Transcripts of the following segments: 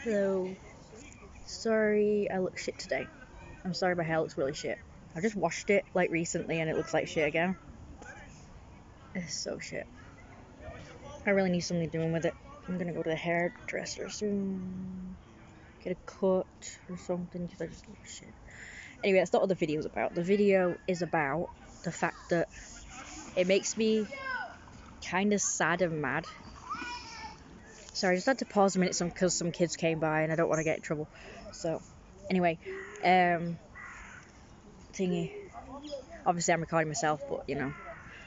Hello. Sorry I look shit today. I'm sorry my hair looks really shit. I just washed it like recently and it looks like shit again. It's so shit. I really need something doing with it. I'm gonna go to the hairdresser soon. Get a cut or something because I just look shit. Anyway, that's not what the video is about. The video is about the fact that it makes me kind of sad and mad. Sorry, I just had to pause a minute because some kids came by and I don't want to get in trouble. So, anyway, thingy. Obviously, I'm recording myself, but you know,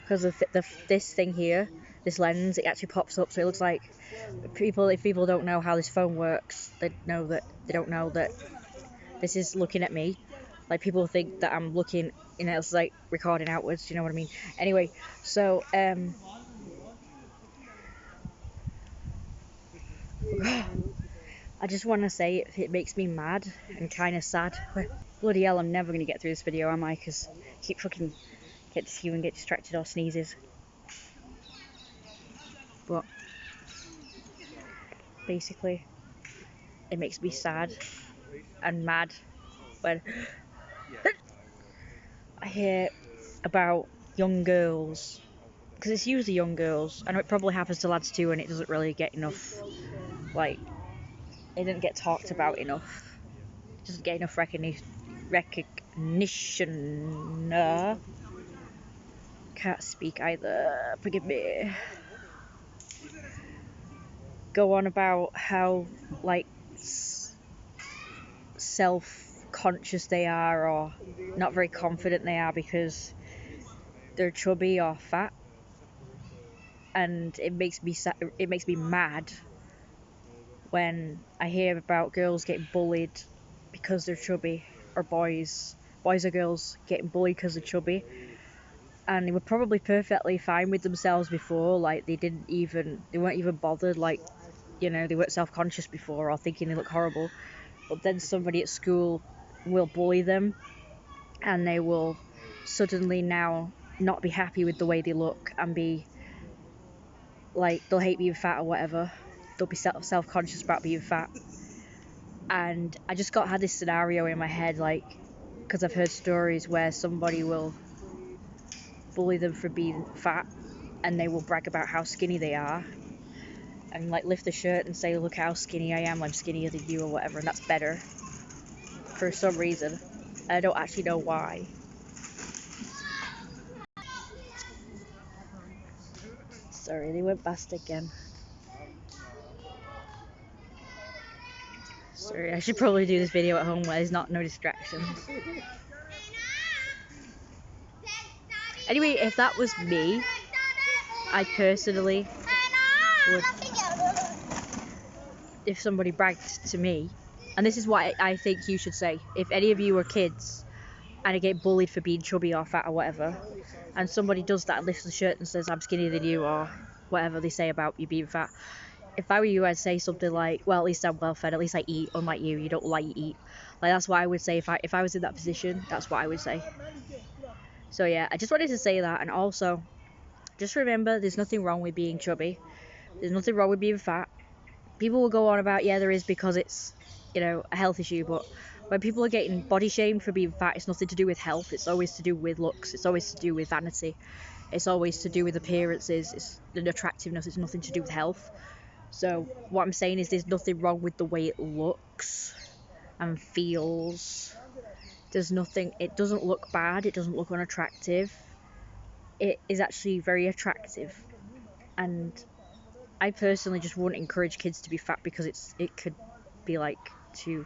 because of this thing here, this lens, it actually pops up, so it looks like if people don't know how this phone works, they don't know that this is looking at me. Like people think that I'm looking, it's like recording outwards. You know what I mean? Anyway, so I just want to say it makes me mad and kind of sad. Bloody hell, I'm never going to get through this video, am I? Because I keep fucking get distracted or sneezes. But basically, it makes me sad and mad when I hear about young girls. Because it's usually young girls. I know it probably happens to lads too, and it doesn't really get enough, like, it doesn't get talked about enough. It doesn't get enough recognition. Can't speak either. Forgive me. Go on about how, like, self-conscious they are or not very confident they are because they're chubby or fat. And it makes me mad when I hear about girls getting bullied because they're chubby, or boys or girls getting bullied because they're chubby, and they were probably perfectly fine with themselves before, like they weren't even bothered, like, they weren't self-conscious before or thinking they look horrible, but then somebody at school will bully them and they will suddenly now not be happy with the way they look and be like, they'll hate being fat or whatever. They'll be self-conscious about being fat. And I just had this scenario in my head, like, because I've heard stories where somebody will bully them for being fat and they will brag about how skinny they are and like lift the shirt and say, look how skinny I am, I'm skinnier than you or whatever, and that's better for some reason. I don't actually know why. Sorry, they went past again. Sorry, I should probably do this video at home where there's no distractions. Anyway, if that was me, I personally would, if somebody bragged to me, and this is what I think you should say, if any of you are kids and I get bullied for being chubby or fat or whatever, and somebody does that and lifts the shirt and says, I'm skinnier than you, or whatever they say about you being fat, if I were you, I'd say something like, well, at least I'm well fed, at least I eat, unlike you don't like eat. Like, that's what I would say if I was in that position. That's what I would say. So yeah, I just wanted to say that. And also, just remember, there's nothing wrong with being chubby. There's nothing wrong with being fat. People will go on about, yeah, there is, because it's, a health issue, but when people are getting body shamed for being fat, it's nothing to do with health. It's always to do with looks. It's always to do with vanity. It's always to do with appearances. It's an attractiveness. It's nothing to do with health. So what I'm saying is, there's nothing wrong with the way it looks and feels. There's nothing, it doesn't look bad, it doesn't look unattractive. It is actually very attractive. And I personally just wouldn't encourage kids to be fat because it could be like too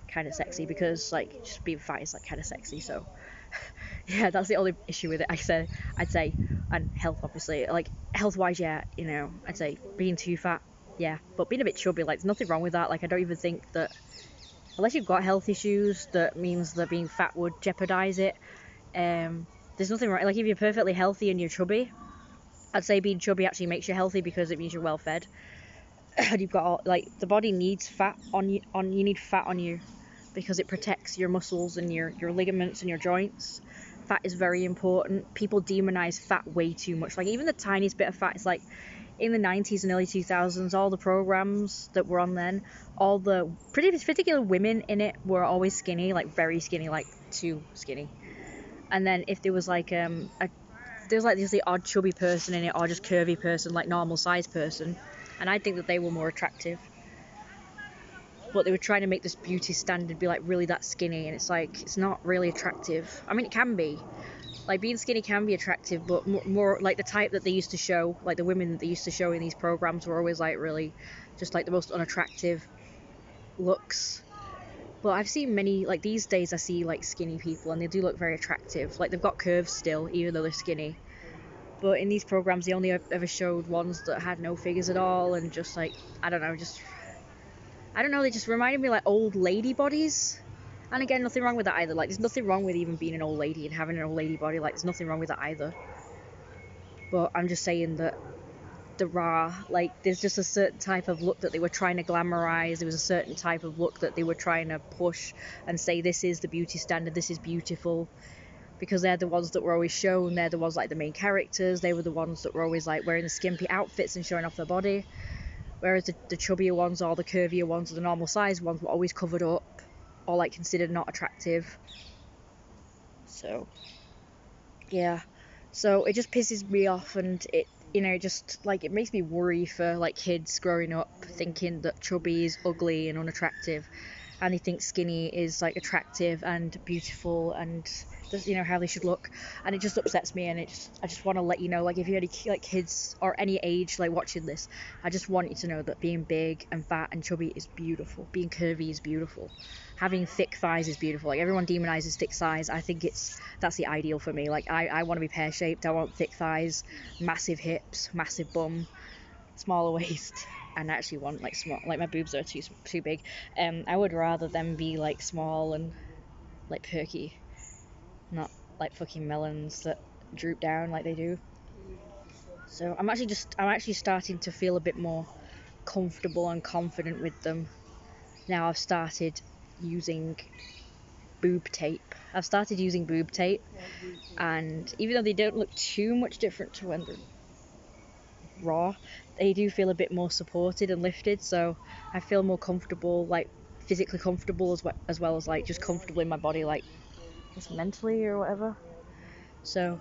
kind of sexy, because like just being fat is like kind of sexy. So yeah, that's the only issue with it. I'd say, and health, obviously, like health wise, yeah, I'd say being too fat, yeah, but being a bit chubby, like, there's nothing wrong with that. Like, I don't even think that, unless you've got health issues, that means that being fat would jeopardize it. There's nothing wrong. Like, if you're perfectly healthy and you're chubby, I'd say being chubby actually makes you healthy because it means you're well fed. And you've got, like, the body needs fat you need fat on you because it protects your muscles and your ligaments and your joints. Fat is very important. People demonize fat way too much. Like, even the tiniest bit of fat is like, in the 90s and early 2000s, all the programs that were on then, all the particular women in it were always skinny, like very skinny, like too skinny. And then if there was like there's like just the odd chubby person in it, or just curvy person, like normal size person, and I think that they were more attractive. But they were trying to make this beauty standard be like really that skinny, and it's like it's not really attractive. I mean, it can be, like being skinny can be attractive, but more like the type that they used to show, like the women that they used to show in these programs were always like really just like the most unattractive looks. But I've seen many, like these days I see like skinny people and they do look very attractive, like they've got curves still even though they're skinny. But in these programs they only ever showed ones that had no figures at all, and just like I don't know, they just reminded me like old lady bodies. And again, nothing wrong with that either. Like, there's nothing wrong with even being an old lady and having an old lady body. Like, there's nothing wrong with that either. But I'm just saying that there's just a certain type of look that they were trying to glamorize. There was a certain type of look that they were trying to push and say, this is the beauty standard, this is beautiful. Because they're the ones that were always shown. They're the ones like the main characters. They were the ones that were always like wearing the skimpy outfits and showing off their body. Whereas the chubbier ones or the curvier ones or the normal size ones were always covered up or like considered not attractive. So yeah, so it just pisses me off, and it just like it makes me worry for like kids growing up thinking that chubby is ugly and unattractive, and they think skinny is like attractive and beautiful and how they should look. And it just upsets me, and I just want to let you know, like if you had like kids or any age like watching this, I just want you to know that being big and fat and chubby is beautiful. Being curvy is beautiful. Having thick thighs is beautiful. Like everyone demonizes thick thighs. I think that's the ideal for me. Like I want to be pear shaped. I want thick thighs, massive hips, massive bum, smaller waist, and I actually want like small, like my boobs are too big. I would rather them be like small and like perky, not like fucking melons that droop down like they do. So I'm actually starting to feel a bit more comfortable and confident with them. Now I've started using boob tape. And even though they don't look too much different to when they're raw, they do feel a bit more supported and lifted, so I feel more comfortable, like physically comfortable as well as like just comfortable in my body, like just mentally or whatever. So